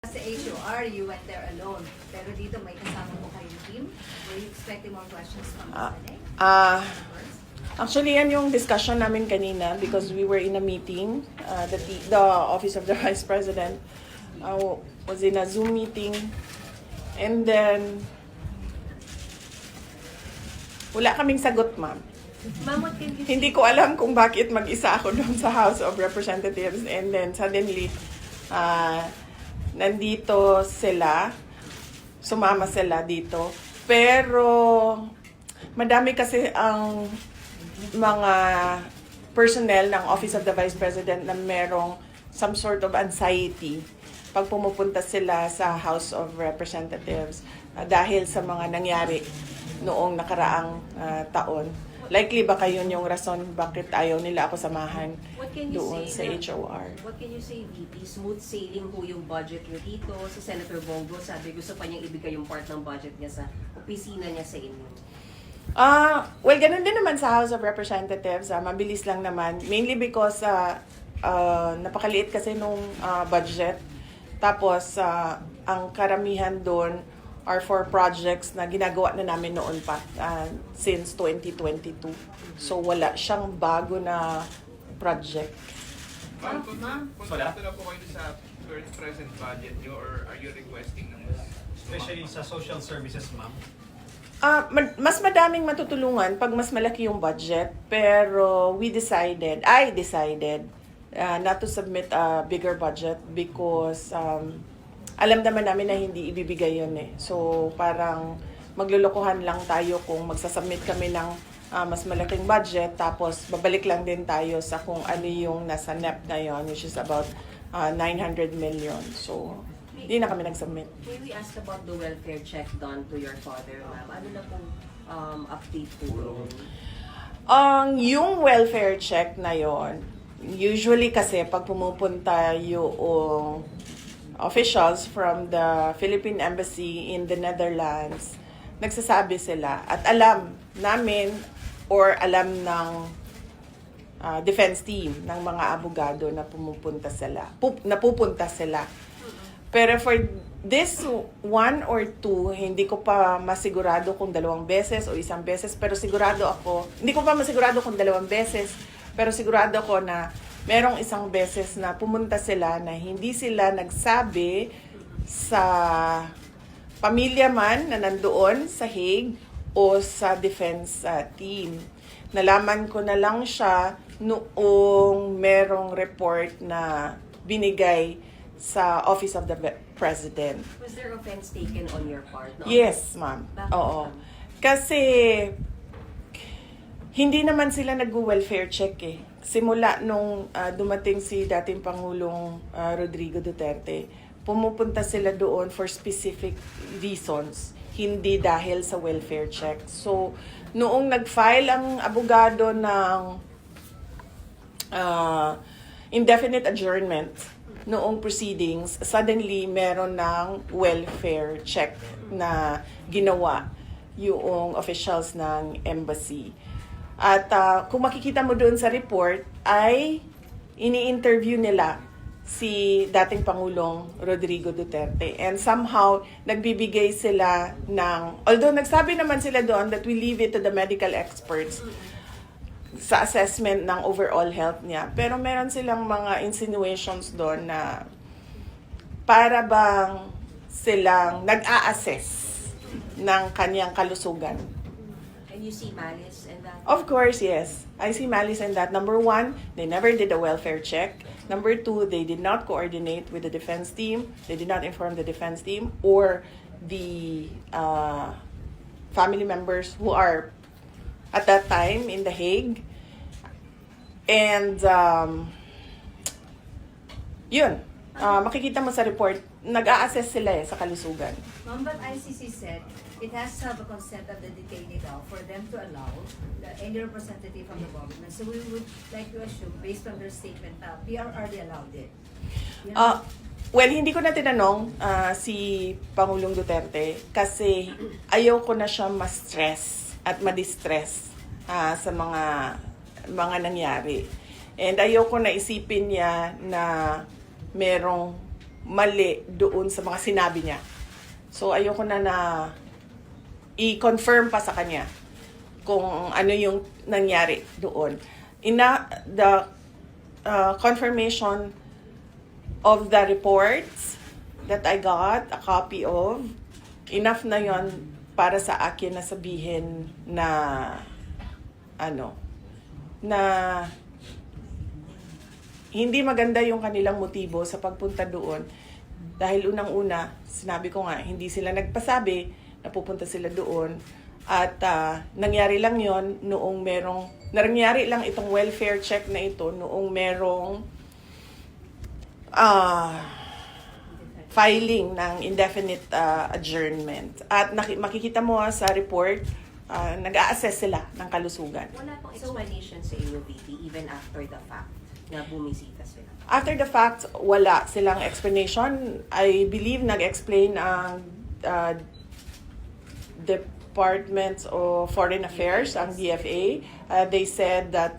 Sa HOR, you went there alone. Pero dito may kasama po kayong team. Were you expecting more questions from the Senate? Actually, yan yung discussion namin kanina because we were in a meeting. The Office of the Vice President was in a Zoom meeting. And then, wala kaming sagot, ma'am. Ma'am, what can you say? Hindi ko alam kung bakit mag-isa ako doon sa House of Representatives. And then, suddenly, nandito sila. Sumama sila dito. Pero, madami kasi ang mga personnel ng Office of the Vice President na merong some sort of anxiety pag pumupunta sila sa House of Representatives dahil sa mga nangyari noong nakaraang taon. Likely baka yun yung rason bakit ayaw nila ako samahan doon sa HOR. What can you say, VP? Smooth sailing po yung budget niyo dito. Si Senator Bongo sabi gusto pa niyang ibigay yung part ng budget niya sa opisina niya sa inyo. Well, ganun din naman sa House of Representatives. Mabilis lang naman. Mainly because napakaliit kasi nung budget. Tapos, ang karamihan doon are for projects na ginagawa na namin noon pa since 2022. So, wala siyang bago na project. Ma'am, kontrata na po kayo sa present budget nyo or are you requesting ng Especially sa social services, ma'am. Mas madaming matutulungan pag mas malaki yung budget. Pero I decided not to submit a bigger budget because alam naman namin na hindi ibibigay yun eh. So parang maglulukuhan lang tayo kung magsasubmit kami ng mas malaking budget tapos babalik lang din tayo sa kung ano yung nasa NEP na yun, which is about 900 million. So hindi na kami nag-submit. May we ask about the welfare check done to your father, ma'am? Ano na pong update po doon? Yung welfare check na yon, usually kasi pag pumupunta yung officials from the Philippine Embassy in the Netherlands, nagsasabi sila at alam namin or alam ng defense team ng mga abogado na pupunta sila. Pero for this one or two, hindi ko pa masigurado kung 2 beses o 1 beses. Pero sigurado ako, hindi ko pa masigurado kung 2 beses. Pero sigurado ako na merong 1 beses na pumunta sila na hindi sila nagsabi sa pamilya man na nandoon sa Hague o sa defense team. Nalaman ko na lang siya noong merong report na binigay sa Office of the President. Was there offense taken on your part? No? Yes, ma'am. Bakit, Oo. ma'am? Kasi hindi naman sila nag-welfare check eh. Simula nung dumating si dating Pangulong Rodrigo Duterte, pumupunta sila doon for specific reasons, hindi dahil sa welfare check. So, noong nag-file ang abogado ng indefinite adjournment, noong proceedings, suddenly meron ng welfare check na ginawa yung officials ng embassy. At kung makikita mo doon sa report, ay ini-interview nila si dating Pangulong Rodrigo Duterte. And somehow, nagbibigay sila ng, although nagsabi naman sila doon that we leave it to the medical experts, sa assessment ng overall health niya. Pero meron silang mga insinuations doon na para bang silang nag-a-assess ng kanyang kalusugan. And you see malice in that? Of course, yes. I see malice in that. Number 1, they never did a welfare check. Number 2, they did not coordinate with the defense team. They did not inform the defense team or the family members who are at that time in The Hague. And yun, makikita mo sa report, nag-a-assess sila sa kalusugan. Ma'am, but ICC said it has to have a consent of the detainee daw for them to allow any representative from the government. So we would like to assume, based on their statement, PR already allowed it. You know? Well, hindi ko na tinanong si Pangulong Duterte kasi ayaw ko na siya ma-stress at ma-distress sa mga nangyari. And ayaw ko na isipin niya na merong mali doon sa mga sinabi niya. So, ayoko na i-confirm pa sa kanya kung ano yung nangyari doon. The confirmation of the reports that I got, a copy of, enough na yon para sa akin na sabihin na na hindi maganda yung kanilang motibo sa pagpunta doon. Dahil unang-una, sinabi ko nga, hindi sila nagpasabi na pupunta sila doon. At nangyari lang yon noong nangyari lang itong welfare check na ito noong merong filing ng indefinite adjournment. At makikita mo sa report, nag-a-assess sila ng kalusugan. Wala pong explanation sa inyo, VP, even after the fact na bumisita sila. After the fact, wala silang explanation. I believe nag-explain ang Department of Foreign Affairs, ang DFA. They said that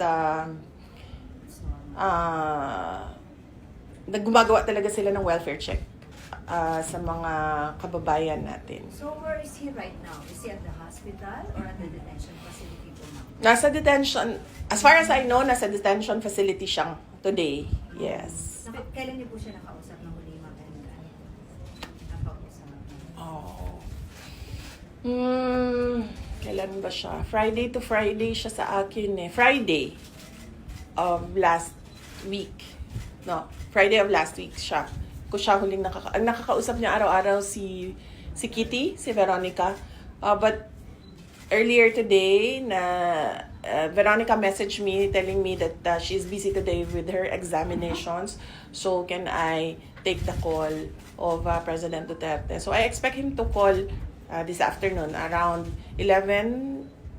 gumagawa talaga sila ng welfare check sa mga kababayan natin. So where is he right now? Is he at the hospital or at the detention facility po, ma'am? Nasa detention, as far as I know, nasa detention facility siyang today. Yes. Kailan niyo po siya nakausap ng huli, ma'am? Nakausap. Oh. Kailan ba siya? Friday to Friday siya sa akin eh. Friday of last week. No, Friday of last week siya. Ko siya huling nakakausap niya araw-araw si Kitty, si Veronica. But earlier today, Veronica messaged me telling me that she's busy today with her examinations. So can I take the call of President Duterte? So I expect him to call this afternoon around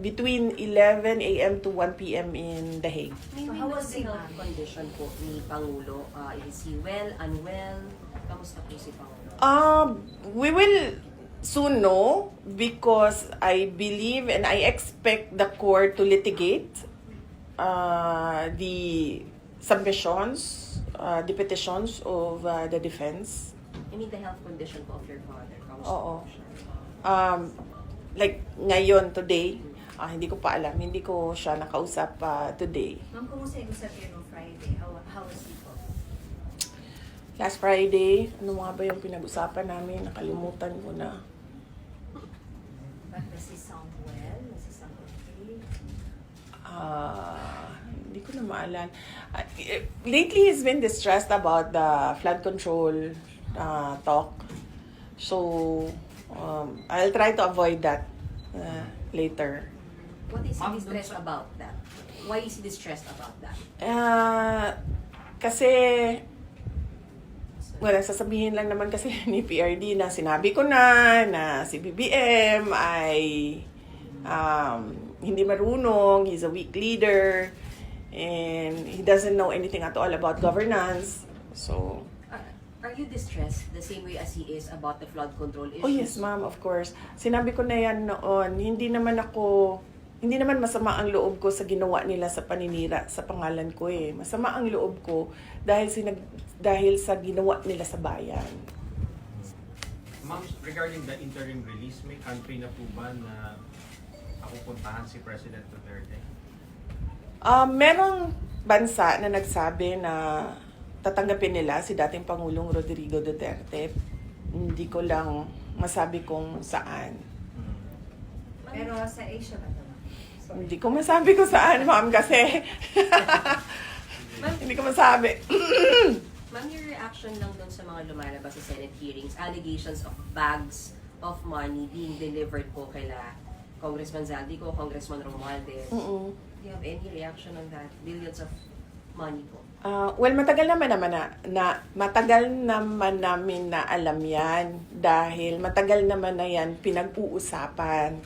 between 11 a.m. to 1 p.m. in The Hague. May So how was the he, health ma'am? condition po ni Pangulo? Is he well, unwell? Kamusta po si Pangulo? We will soon know because I believe and I expect the court to litigate the submissions, the petitions of the defense. I mean, the health condition po of your father. Kamusta Oo. po siya? Like ngayon, today, hindi ko pa alam. Hindi ko siya nakausap today. Ma'am, kumusta yung usap niyo no Friday? How was he po? Last Friday, ano nga ba yung pinag-usapan namin? Nakalimutan ko na. But does he sound well? Does he sound okay? Hindi ko na maalala. Lately, he's been distressed about the flood control talk. So, I'll try to avoid that later. What is he Ma'am, distressed dun sa- about that? Why is he distressed about that? Kasi, sasabihin lang naman kasi ni PRD na sinabi ko na si BBM ay hindi marunong, he's a weak leader, and he doesn't know anything at all about governance. So, Are you distressed the same way as he is about the flood control issues? oh yes ma'am, of course. Sinabi ko na yan noon, hindi naman masama ang loob ko sa ginawa nila sa paninira sa pangalan ko eh. Masama ang loob ko dahil sa ginawa nila sa bayan. Ma'am, regarding the interim release, may country na po ba na pupuntahan si President Duterte? Merong bansa na nagsabi na tatanggapin nila si dating Pangulong Rodrigo Duterte. Hindi ko lang masabi kung saan. Pero sa Asia ba ito, ma'am? Sorry. Hindi ko masabi kung saan, ma'am, kasi hindi ko masabi. Ma'am, your reaction lang dun sa mga lumalabas sa Senate hearings, allegations of bags of money being delivered po kaila Congressman Zaldico, Congressman Romualdez. Do you have any reaction on that? Billions of money po. Well, matagal naman namin na alam yan dahil matagal naman na yan pinag-uusapan.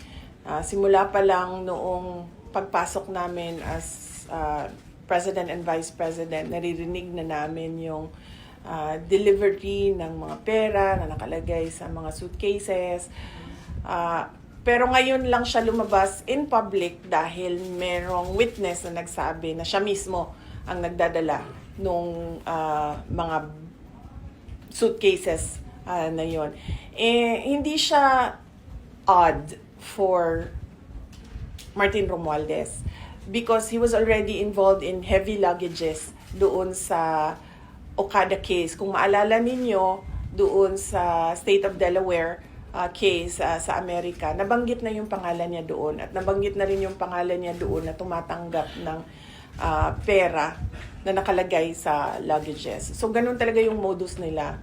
Simula pa lang noong pagpasok namin as President and Vice President, naririnig na namin yung delivery ng mga pera na nakalagay sa mga suitcases. Pero ngayon lang siya lumabas in public dahil merong witness na nagsabi na siya mismo ang nagdadala nung mga suitcases na yon. Hindi siya odd for Martin Romualdez because he was already involved in heavy luggages doon sa Okada case. Kung maalala ninyo, doon sa State of Delaware case sa Amerika, nabanggit na yung pangalan niya doon at nabanggit na rin yung pangalan niya doon na tumatanggap ng pera na nakalagay sa luggages. So, ganun talaga yung modus nila.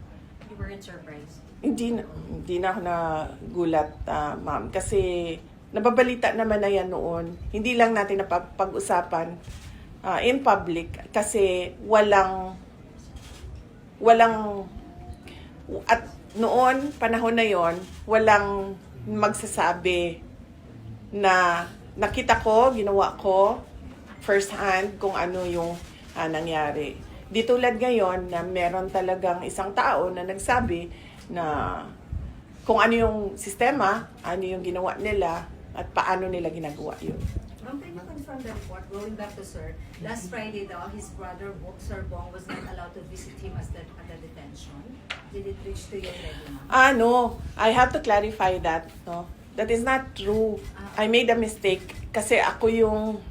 You weren't surprised? Hindi na ako nagulat, ma'am. Kasi nababalita naman na yan noon. Hindi lang natin napag-usapan in public kasi walang at noon, panahon na yon, walang magsasabi na nakita ko, ginawa ko first hand kung ano yung nangyari. Di tulad ngayon na meron talagang isang tao na nagsabi na kung ano yung sistema, ano yung ginawa nila, at paano nila ginagawa yun. Ma'am, can you confirm the report? Going back to Sir, last Friday daw, his brother, Sir Bong, was not allowed to visit him at the detention. Did it reach to you already, ma'am? No. I have to clarify that. No? That is not true. I made a mistake kasi ako yung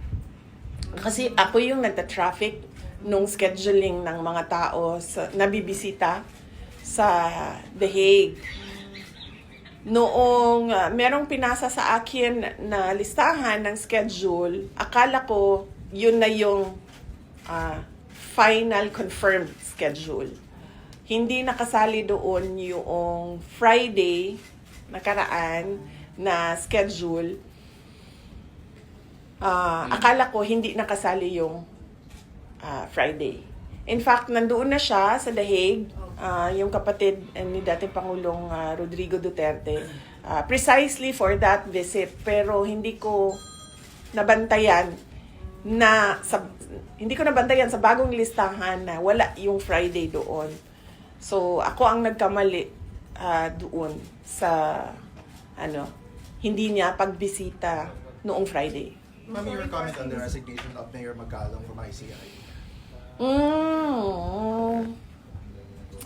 nagta-traffic nung scheduling ng mga tao na bibisita sa The Hague. Noong merong pinasa sa akin na listahan ng schedule, akala ko yun na yung final confirmed schedule. Hindi nakasali doon yung Friday nakaraan na schedule. Akala ko hindi nakasali yung Friday. In fact, nandoon na siya sa The Hague, yung kapatid ni dating Pangulong Rodrigo Duterte, precisely for that visit. Pero hindi ko nabantayan sa bagong listahan na wala yung Friday doon. So, ako ang nagkamali doon sa hindi niya pagbisita noong Friday. Ma'am, your comment on the resignation of Mayor Magalong from ICI.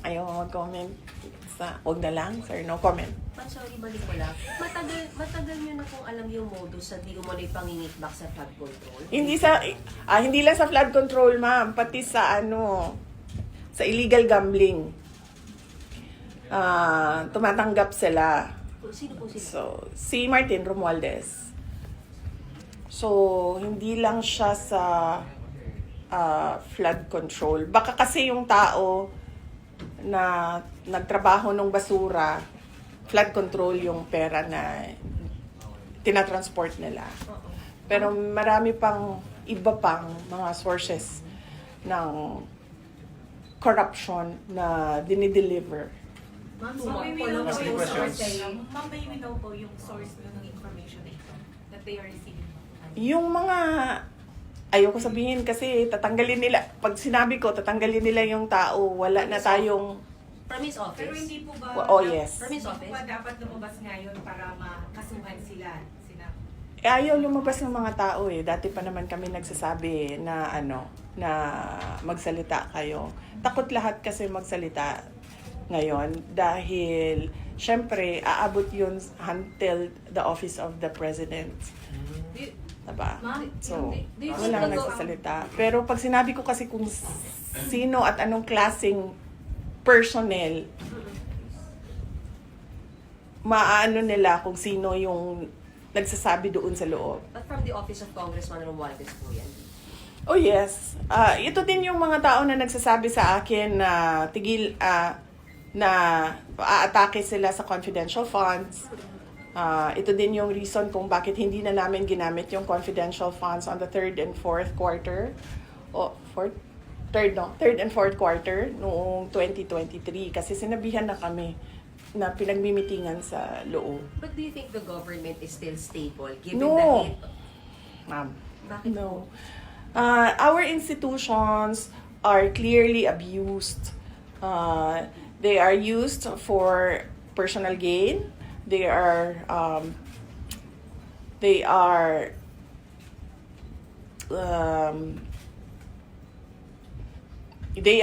Ayaw mag-comment. Huwag na lang, sir. No comment. But sorry, balik ko lang. Matagal nyo na kung alam yung modus sa di umano'y pangingitbak sa flood control? Hindi lang sa flood control, ma'am. Pati sa sa illegal gambling. Tumatanggap sila. Sino po sila? So, si Martin Romualdez. So, hindi lang siya sa flood control. Baka kasi yung tao na nagtrabaho ng basura, flood control yung pera na tinatransport nila. Pero marami pang iba pang mga sources ng corruption na dinideliver. Ma'am, May we follow know up po yung yung source source. kayo. Ma'am, may we know po yung source ng information na ito that they are receiving. Yung mga ayoko sabihin kasi tatanggalin nila. Pag sinabi ko, tatanggalin nila yung tao. Wala na tayong... From his office? Pero hindi po ba... Oh, yes. From his Hindi po office? ba dapat lumabas ngayon para makasuhan sila? Ayaw lumabas ng mga tao eh. Dati pa naman kami nagsasabi na na magsalita kayo. Takot lahat kasi magsalita ngayon dahil syempre aabot yun until the office of the president. Diba? Ma'am, So, do you think walang the nagsasalita. Pero pag sinabi ko kasi kung sino at anong klaseng personnel, maaano nila kung sino yung nagsasabi doon sa loob. But from the office of Congressman Romualdez po yan? Oh yes. Ito din yung mga tao na nagsasabi sa akin na na aatake sila sa confidential funds. Ito din yung reason kung bakit hindi na namin ginamit yung confidential funds on the third and fourth quarter. Third and fourth quarter noong 2023 kasi sinabihan na kami na pinagmimitingan sa loob. But do you think the government is still stable given No. the hate? Ma'am. Bakit No. Our institutions are clearly abused. They are used for personal gain. They are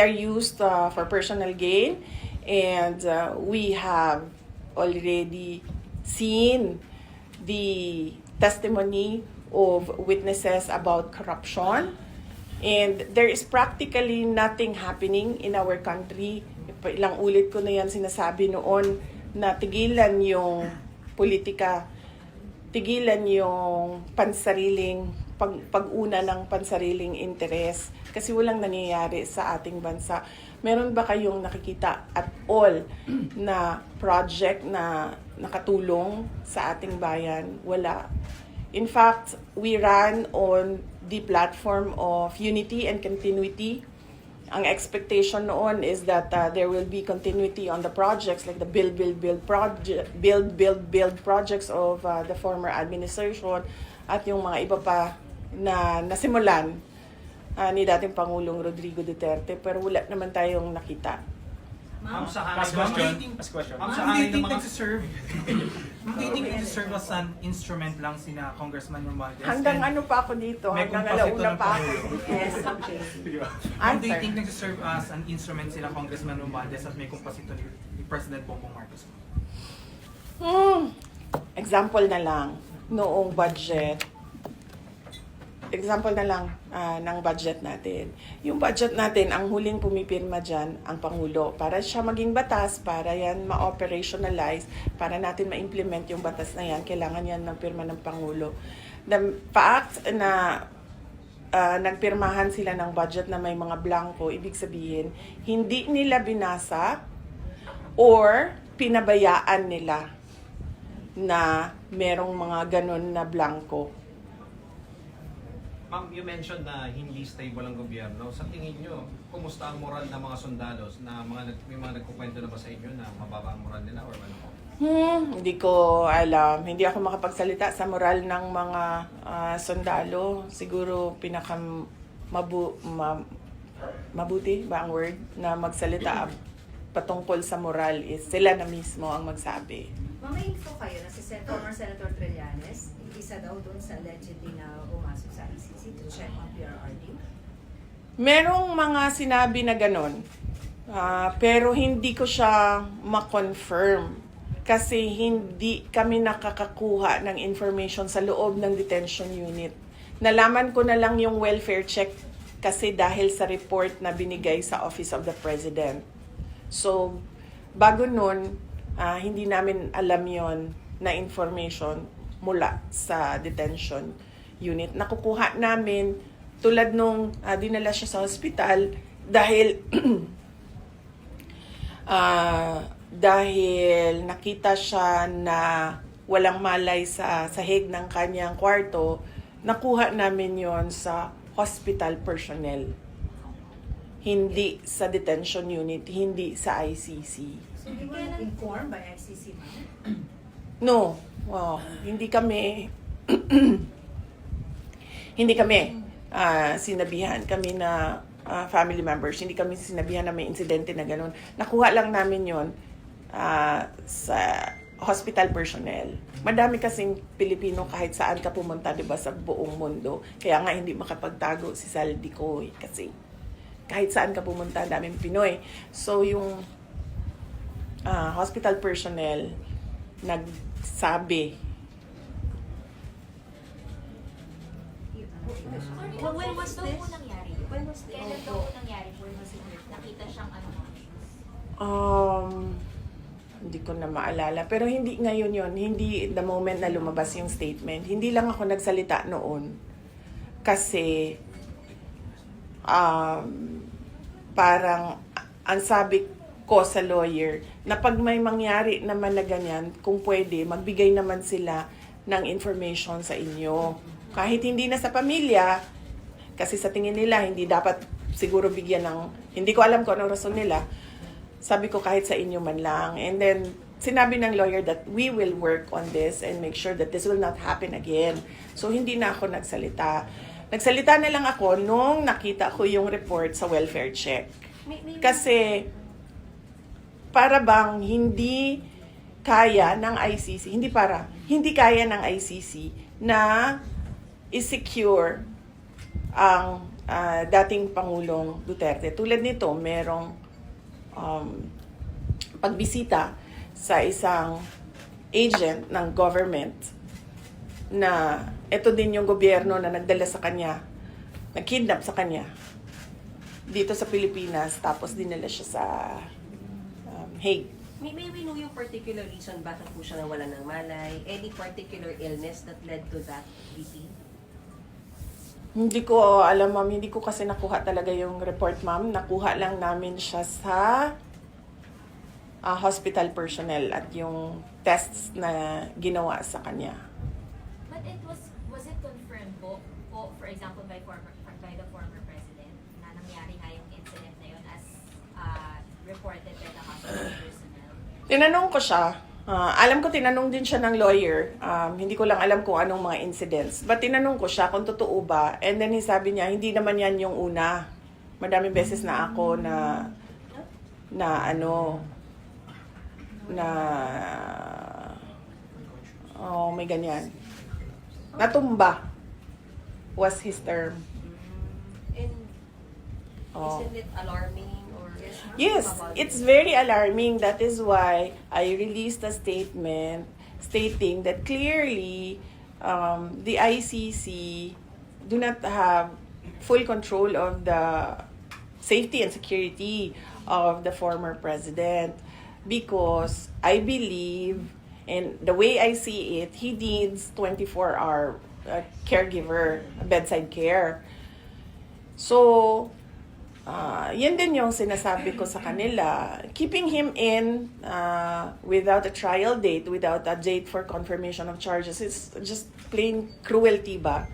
used for personal gain, And we have already seen the testimony of witnesses about corruption. And there is practically nothing happening in our country. Ilang ulit ko na yan sinasabi noon na tigilan yung politika, tigilan yung pag-una ng pansariling interes kasi walang nangyayari sa ating bansa. Meron ba kayong nakikita at all na project na nakatulong sa ating bayan? Wala. In fact, we ran on the platform of unity and continuity. Ang expectation noon is that there will be continuity on the projects like the build projects of the former administration at yung mga iba pa na nasimulan ni dating Pangulong Rodrigo Duterte, pero wala naman tayong nakita. Ma'am, sa Last question. Ma'am, sa hangin ng mga... Ma'am, do you think nag-serve as an instrument lang sina Congressman Romualdez? Hanggang And ano pa ako dito, may hanggang kumpasito alauna ng pa ako. Pangulo. Yes, okay. Ma'am, do you Answer. think nag-serve as an instrument sila Congressman Romualdez at may kumpasito ni President Bongbong Marcos? Example na lang, noong budget, example na lang ng budget natin. Yung budget natin, ang huling pumipirma dyan, ang Pangulo. Para siya maging batas, para yan ma-operationalize, para natin ma-implement yung batas na yan, kailangan yan ng pirma ng Pangulo. The fact na nagpirmahan sila ng budget na may mga blanco, ibig sabihin, hindi nila binasa or pinabayaan nila na merong mga ganun na blanco. Ma'am, you mentioned na hindi stable ang gobyerno. Sa tingin nyo, kumusta ang moral ng mga sundalos na may mga nagkukwento na ba sa inyo na mababa ang moral nila or ano? Hindi ko alam. Hindi ako makapagsalita sa moral ng mga sundalo. Siguro mabuti ba ang word na magsalita patungkol sa moral is sila na mismo ang magsabi. May info kayo na si former Senator Trillanes, isa daw doon sa allegedly na pumasok sa ICC to check on PRRD. Merong mga sinabi na ganon, pero hindi ko siya ma-confirm kasi hindi kami nakakakuha ng information sa loob ng detention unit. Nalaman ko na lang yung welfare check kasi dahil sa report na binigay sa Office of the President. So, bago nun, hindi namin alam yon na information mula sa detention unit. Nakukuha namin tulad nung dinala siya sa hospital dahil dahil nakita siya na walang malay sa sahig ng kanyang kwarto, nakuha namin yon sa hospital personnel. Hindi sa detention unit, hindi sa ICC. So, di ba informed by ICC, ma'am? No, hindi kami hindi kami sinabihan kami na family members, hindi kami sinabihan na may insidente na ganun. Nakuha lang namin yon sa hospital personnel. Madami kasing Pilipino kahit saan ka pumunta, 'di ba, sa buong mundo. Kaya nga hindi makapagtago si Saldico kasi kahit saan ka pumunta, daming Pinoy. So yung hospital personnel nagsabi. When was daw po nangyari? When was this? Kailan daw po nangyari po? Nakita siyang ano? Hindi ko na maalala. Pero hindi ngayon yon, hindi the moment na lumabas yung statement. Hindi lang ako nagsalita noon. Kasi parang ang sabi ko sa lawyer na pag may mangyari naman na ganyan, kung pwede, magbigay naman sila ng information sa inyo. Kahit hindi na sa pamilya, kasi sa tingin nila, hindi dapat siguro bigyan ng, hindi ko alam kung anong rason nila, sabi ko kahit sa inyo man lang. And then, sinabi ng lawyer that we will work on this and make sure that this will not happen again. So, hindi na ako nagsalita. Nagsalita na lang ako nung nakita ko yung report sa welfare check. Kasi, para bang hindi kaya ng ICC, hindi kaya ng ICC na i-secure ang dating Pangulong Duterte. Tulad nito, merong pagbisita sa isang agent ng government na ito din yung gobyerno na nagdala sa kanya, nag-kidnap sa kanya dito sa Pilipinas, tapos dinala siya sa Hague. May we know yung particular reason bakit po siya nawala ng malay? Any particular illness that led to that, VP? Hindi ko alam, ma'am. Hindi ko kasi nakuha talaga yung report, ma'am. Nakuha lang namin siya sa hospital personnel at yung tests na ginawa sa kanya. But was it confirmed po, for example, by the former president na nangyari nga yung incident na yun as reported by the hospital personnel? Tinanong ko siya. Alam ko tinanong din siya ng lawyer. Hindi ko lang alam kung anong mga incidents. But tinanong ko siya kung totoo ba. And then sabi niya, hindi naman yan yung una. Madaming beses na ako na may ganyan. Natumba was his term. And Oh. isn't it alarming or Yes, it's very alarming. That is why I released a statement stating that clearly the ICC do not have full control of the safety and security of the former president, because I believe, and the way I see it, he needs 24-hour caregiver, bedside care. So, yan din yung sinasabi ko sa kanila. Keeping him in without a trial date, without a date for confirmation of charges, it's just plain cruelty ba?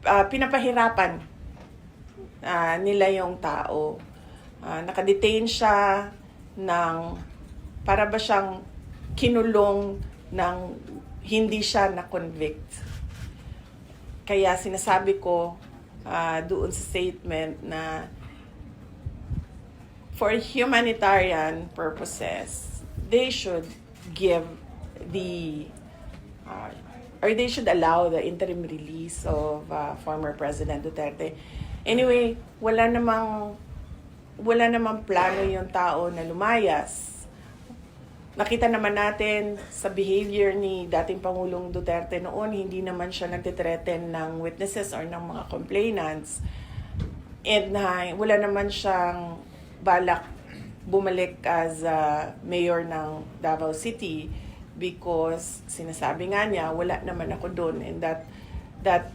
Pinapahirapan nila yung tao. Nakadetain siya ng para ba siyang kinulong ng hindi siya na-convict. Kaya sinasabi ko doon sa statement na for humanitarian purposes, they should give or they should allow the interim release of former President Duterte. Anyway, wala namang plano yung tao na lumayas. Nakita naman natin sa behavior ni dating Pangulong Duterte noon, hindi naman siya nagtitreten ng witnesses or ng mga complainants. And wala naman siyang balak bumalik as mayor ng Davao City, because sinasabi nga niya, wala naman ako doon, and that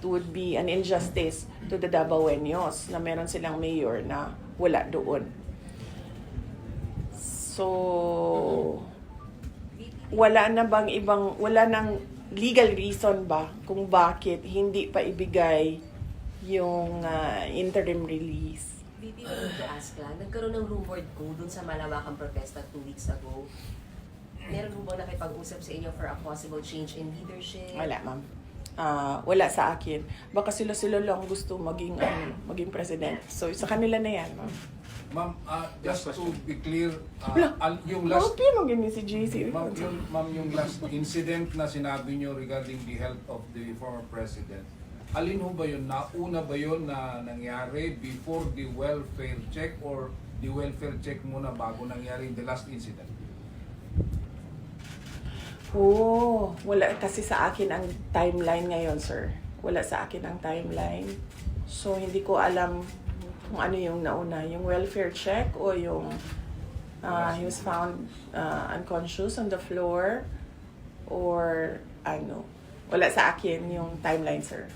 would be an injustice to the Davaoenos na meron silang mayor na wala doon. So, wala nang legal reason ba kung bakit hindi pa ibigay yung interim release. VP, I need to ask lang, nagkaroon ng rumored ko dun sa malawakang protesta 2 weeks ago. Meron mo bang nakipag-usap sa inyo for a possible change in leadership? Wala, ma'am. Wala sa akin. Baka sila lang gusto maging president. So, sa kanila na yan, ma'am. Ma'am, just to be clear, yung Last... last maging si JC. Ma'am, yung last incident na sinabi nyo regarding the health of the former president, alin ho ba yun? Nauna ba yun na nangyari before the welfare check, or the welfare check muna bago nangyari the last incident? Wala kasi sa akin ang timeline ngayon, sir. Wala sa akin ang timeline. So, hindi ko alam kung ano yung nauna, yung welfare check o yung he was found unconscious on the floor, or ano. Wala sa akin yung timeline, sir.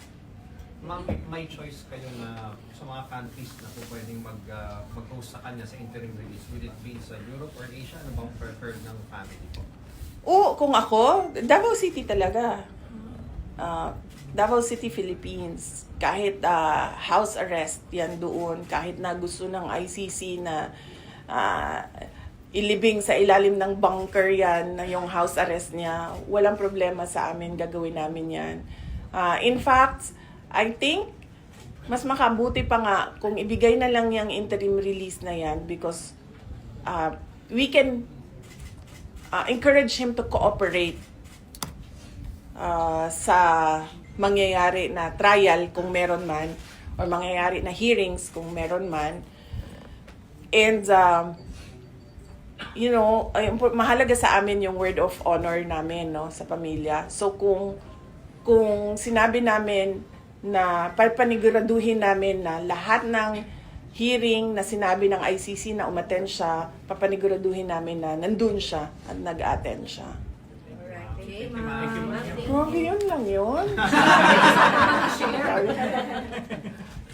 Ma'am, may choice kayo na sa mga countries na po pwedeng mag-host sa kanya sa interim release. Will it be sa Europe or Asia? Ano bang preferred ng family po? Kung ako, Davao City talaga. Davao City, Philippines. Kahit house arrest yan doon, kahit na gusto ng ICC na ilibing sa ilalim ng bunker yan, na yung house arrest niya, walang problema sa amin, gagawin namin yan. In fact, I think, mas makabuti pa nga kung ibigay na lang yung interim release na yan, because we can encourage him to cooperate sa mangyayari na trial kung meron man, or mangyayari na hearings kung meron man. And, you know, mahalaga sa amin yung word of honor namin, no, sa pamilya. So, kung sinabi namin na papaniguraduhin namin na lahat ng hearing na sinabi ng ICC na umattend siya, papaniguraduhin namin na nandun siya at nag-attend siya. Alright, okay, Thank you, ma'am. ma'am. Grabe, yun lang yun.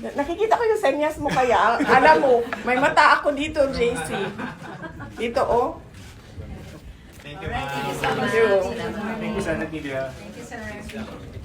Nakikita ko yung senyas mo kaya. Alam mo, may mata ako dito, JC. Dito, oh. Thank you, Alright, thank you ma'am. so much. Thank you. Salamat. Thank you, Senator Media. Thank you, sir.